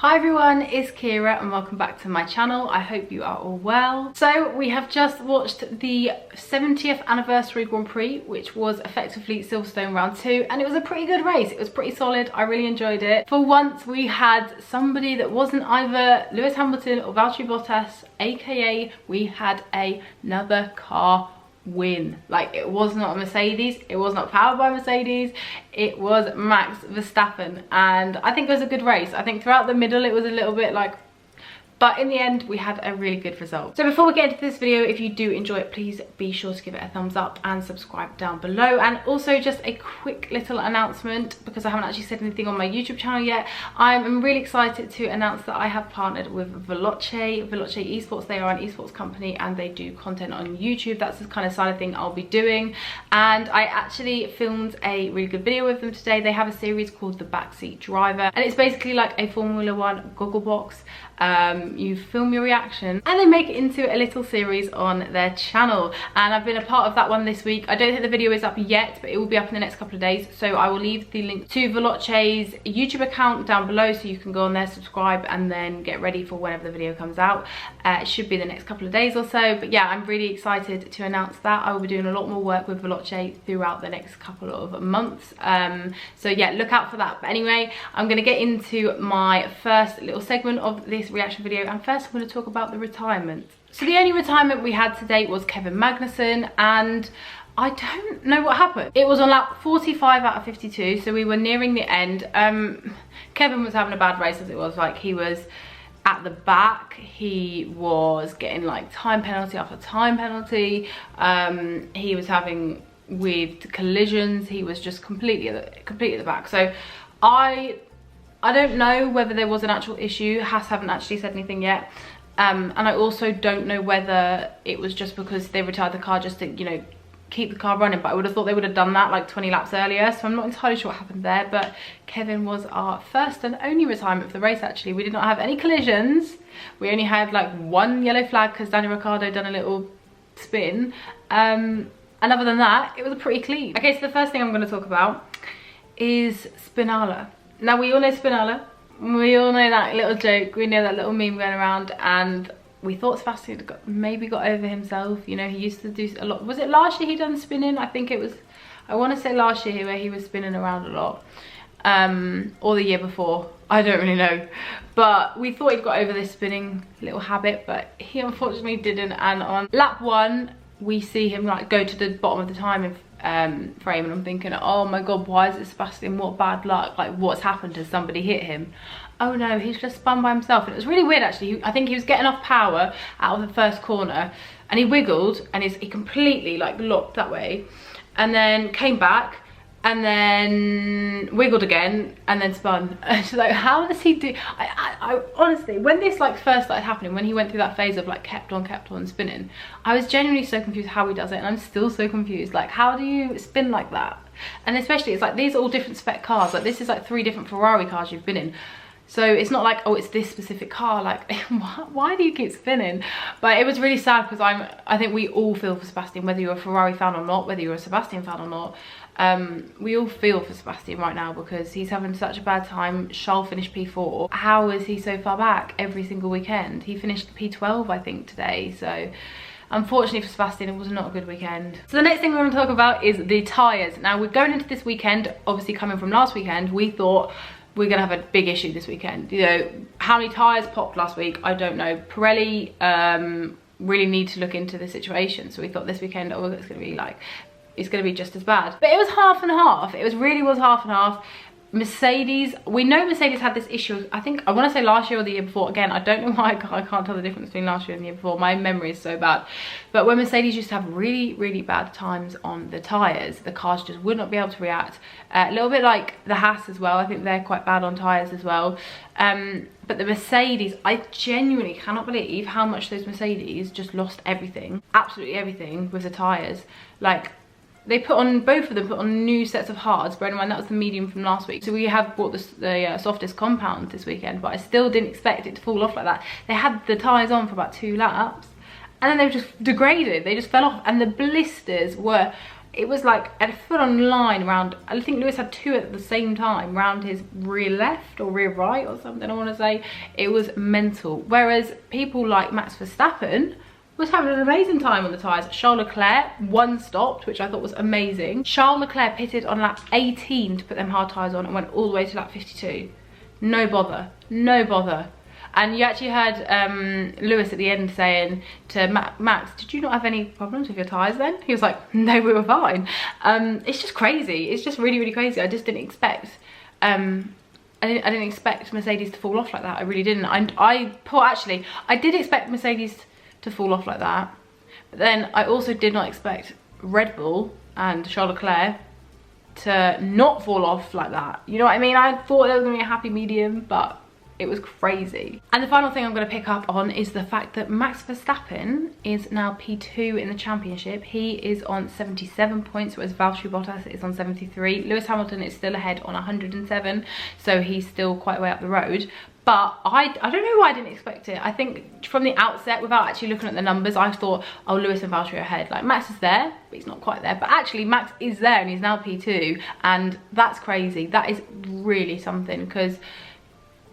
Hi everyone, it's Keira and welcome back to my channel. I hope you are all well. So we have just watched the 70th anniversary Grand Prix, which was effectively Silverstone round 2, and it was a pretty good race. It was pretty solid. I really enjoyed it. For once we had somebody that wasn't either Lewis Hamilton or Valtteri Bottas, aka we had another car win. Like, it was not a Mercedes, it was not powered by Mercedes, it was Max Verstappen, and I think it was a good race. I think throughout the middle it was a little bit like, but in the end we had a really good result. So before we get into this video, if you do enjoy it, please be sure to give it a thumbs up and subscribe down below. And also just a quick little announcement, because I haven't actually said anything on my YouTube channel yet. I'm really excited to announce that I have partnered with Veloce Esports. They are an esports company and they do content on YouTube. That's the kind of side of thing I'll be doing. And I actually filmed a really good video with them today. They have a series called The Backseat Driver, and it's basically like a Formula One goggle box. You film your reaction and they make it into a little series on their channel, and I've been a part of that one this week. I don't think the video is up yet, but it will be up in the next couple of days, so I will leave the link to Veloce's YouTube account down below so you can go on there, subscribe, and then get ready for whenever the video comes out. It should be the next couple of days or so, but yeah, I'm really excited to announce that. I will be doing a lot more work with Veloce throughout the next couple of months, so yeah, look out for that. But anyway, I'm going to get into my first little segment of this reaction video, and first I'm going to talk about the retirement. So the only retirement we had to date was Kevin Magnussen, and I don't know what happened. It was on lap 45 out of 52, so we were nearing the end. Kevin was having a bad race, as it was like he was at the back, he was getting like time penalty after time penalty. He was having with collisions, he was just completely at the back. So I don't know whether there was an actual issue. Haas haven't actually said anything yet. And I also don't know whether it was just because they retired the car just to, you know, keep the car running. But I would have thought they would have done that like 20 laps earlier. So I'm not entirely sure what happened there. But Kevin was our first and only retirement for the race, actually. We did not have any collisions. We only had like one yellow flag because Daniel Ricciardo done a little spin. And other than that, it was pretty clean. Okay, so the first thing I'm going to talk about is Spinala. Now, we all know Spinala. We all know that little joke. We know that little meme going around, and we thought Sebastian maybe got over himself. You know, he used to do a lot. Was it last year he done spinning? I think it was, I want to say last year where he was spinning around a lot. Or the year before. I don't really know. But we thought he'd got over this spinning little habit, but he unfortunately didn't. And on lap 1, we see him like go to the bottom of the timing frame, and I'm thinking, oh my god, why is it Sebastian? What bad luck, like what's happened? Has somebody hit him? Oh no, he's just spun by himself. And it was really weird, actually. I think he was getting off power out of the first corner and he wiggled and he completely like locked that way, and then came back and then wiggled again and then spun. She's like, how does he do? I honestly, when this like first started happening, when he went through that phase of like kept on spinning, I was genuinely so confused how he does it, and I'm still so confused. Like, how do you spin like that? And especially, it's like these are all different spec cars. Like, this is like 3 different Ferrari cars you've been in. So it's not like, oh, it's this specific car. Like, why do you keep spinning? But it was really sad because I think we all feel for Sebastian, whether you're a Ferrari fan or not, whether you're a Sebastian fan or not. We all feel for Sebastian right now because he's having such a bad time. Charles finished P4. How is he so far back every single weekend? He finished P12, I think, today. So unfortunately for Sebastian, it was not a good weekend. So the next thing we're going to talk about is the tyres. Now, we're going into this weekend, obviously coming from last weekend, we thought we're gonna have a big issue this weekend. You know, how many tyres popped last week, I don't know. Pirelli really need to look into the situation. So we thought this weekend, oh, it's gonna be like, it's gonna be just as bad. But it was half and half. It really was half and half. Mercedes, we know Mercedes had this issue, I think, I want to say last year or the year before. Again, I don't know why I can't tell the difference between last year and the year before. My memory is so bad. But when Mercedes used to have really, really bad times on the tyres, the cars just would not be able to react. A little bit like the Haas as well. I think they're quite bad on tyres as well. But the Mercedes, I genuinely cannot believe how much those Mercedes just lost everything. Absolutely everything with the tyres. Like, they put on, both of them put on new sets of hards. Bear in mind, that was the medium from last week. So we have bought the softest compound this weekend, but I still didn't expect it to fall off like that. They had the tyres on for about 2 laps, and then they were just degraded. They just fell off, and the blisters were it was like a full-on line around, I think Lewis had 2 at the same time, around his rear left or rear right or something, I want to say. It was mental. Whereas people like Max Verstappen was having an amazing time on the tyres. Charles Leclerc, 1 stopped, which I thought was amazing. Charles Leclerc pitted on lap 18 to put them hard tyres on and went all the way to lap 52. No bother, no bother. And you actually heard Lewis at the end saying to Max, did you not have any problems with your tyres then? He was like, no, we were fine. It's just crazy. It's just really, really crazy. I just didn't expect, I didn't expect Mercedes to fall off like that. I really didn't. I did expect Mercedes to fall off like that. But then I also did not expect Red Bull and Charles Leclerc to not fall off like that. You know what I mean? I thought there was going to be a happy medium, but it was crazy. And the final thing I'm going to pick up on is the fact that Max Verstappen is now P2 in the championship. He is on 77 points, whereas Valtteri Bottas is on 73. Lewis Hamilton is still ahead on 107, so he's still quite a way up the road. But I don't know why I didn't expect it. I think from the outset, without actually looking at the numbers, I thought, oh, Lewis and Valtteri are ahead. Like, Max is there, but he's not quite there. But actually, Max is there and he's now P2. And that's crazy. That is really something, because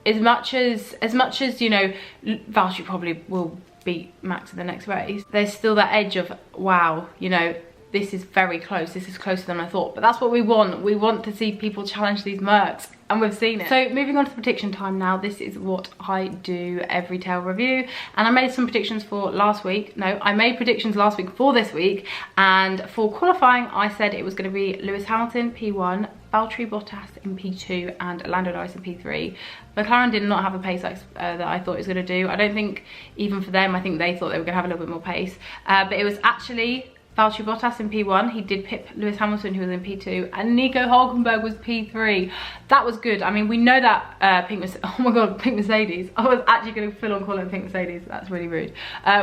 as much as you know, Valtteri probably will beat Max in the next race, there's still that edge of, wow, you know, this is very close. This is closer than I thought. But that's what we want. We want to see people challenge these Mercs, and we've seen it. So moving on to prediction time now. This is what I do every tail review, and I made some predictions for last week. No, I made predictions last week for this week, and for qualifying I said it was going to be Lewis Hamilton P1, Valtteri Bottas in P2 and Lando Norris in P3. McLaren did not have a pace that I thought it was going to do. I don't think even for them, I think they thought they were going to have a little bit more pace, but it was actually Valtteri Bottas in P1. He did pip Lewis Hamilton, who was in P2, and Nico Hülkenberg was P3. That was good. I mean, we know that pink Mercedes. I was actually going to full on call it pink Mercedes. That's really rude.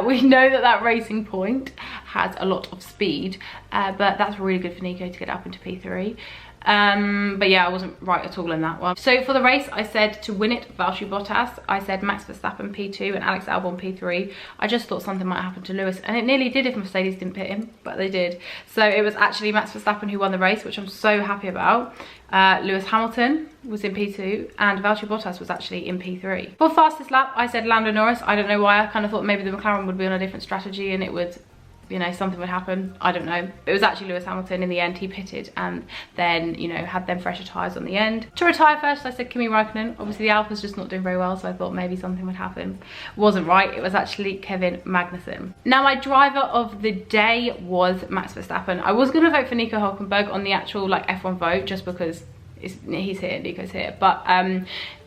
We know that Racing Point has a lot of speed, but that's really good for Nico to get up into P3. But yeah, I wasn't right at all in that one. So for the race, I said to win it, Valtteri Bottas. I said Max Verstappen P2 and Alex Albon P3. I just thought something might happen to Lewis, and it nearly did if Mercedes didn't pit him, but they did. So it was actually Max Verstappen who won the race, which I'm so happy about. Lewis Hamilton was in P2 and Valtteri Bottas was actually in P3. For fastest lap, I said Lando Norris. I don't know why. I kind of thought maybe the McLaren would be on a different strategy and it would, you know, something would happen. I don't know. It was actually Lewis Hamilton in the end. He pitted and then, you know, had them fresher tyres on the end. To retire first, I said Kimi Räikkönen. Obviously the Alpha's just not doing very well, so I thought maybe something would happen. Wasn't right. It was actually Kevin Magnussen. Now my driver of the day was Max Verstappen. I was going to vote for Nico Hülkenberg on the actual like F1 vote, just because he's here, Nico's here, but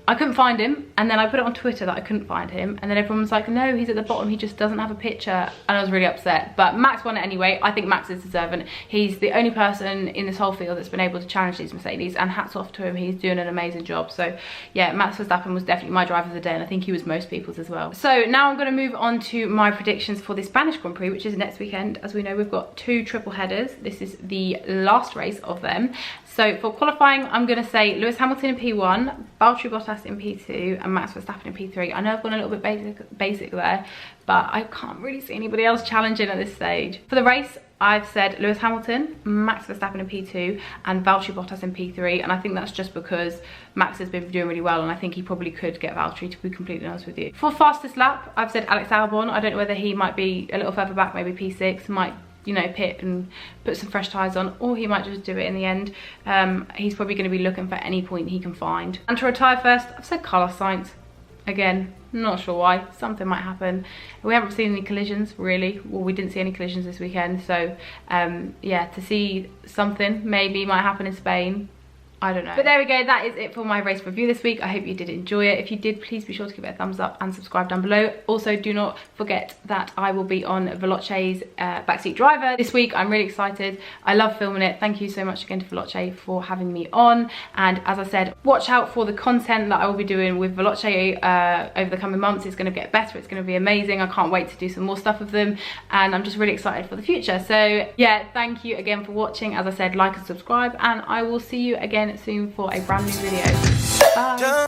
I couldn't find him, and then I put it on Twitter that I couldn't find him, and then everyone was like, no, he's at the bottom, he just doesn't have a picture, and I was really upset. But Max won it anyway. I think Max is deserving. He's the only person in this whole field that's been able to challenge these Mercedes, and hats off to him. He's doing an amazing job. So yeah, Max Verstappen was definitely my driver of the day, and I think he was most people's as well. So now I'm going to move on to my predictions for the Spanish Grand Prix, which is next weekend. As we know, we've got 2 triple headers. This is the last race of them. So for qualifying, I'm going to say Lewis Hamilton in P1, Valtteri Bottas in P2 and Max Verstappen in P3. I know I've gone a little bit basic there, but I can't really see anybody else challenging at this stage. For the race, I've said Lewis Hamilton, Max Verstappen in P2 and Valtteri Bottas in P3, and I think that's just because Max has been doing really well and I think he probably could get Valtteri, to be completely honest with you. For fastest lap, I've said Alex Albon. I don't know whether he might be a little further back, maybe P6, might, you know, pit and put some fresh tyres on, or he might just do it in the end. He's probably going to be looking for any point he can find. And to retire first, I've said Carlos Sainz. Again, not sure why. Something might happen. We haven't seen any collisions, really. Well, we didn't see any collisions this weekend, so yeah, to see something maybe might happen in Spain, I don't know. But there we go, that is it for my race review this week. I hope you did enjoy it. If you did, please be sure to give it a thumbs up and subscribe down below. Also, do not forget that I will be on Veloce's Backseat Driver this week. I'm really excited. I love filming it. Thank you so much again to Veloce for having me on. And as I said, watch out for the content that I will be doing with Veloce over the coming months. It's going to get better. It's going to be amazing. I can't wait to do some more stuff with them. And I'm just really excited for the future. So yeah, thank you again for watching. As I said, like and subscribe. And I will see you again soon for a brand new video. Bye.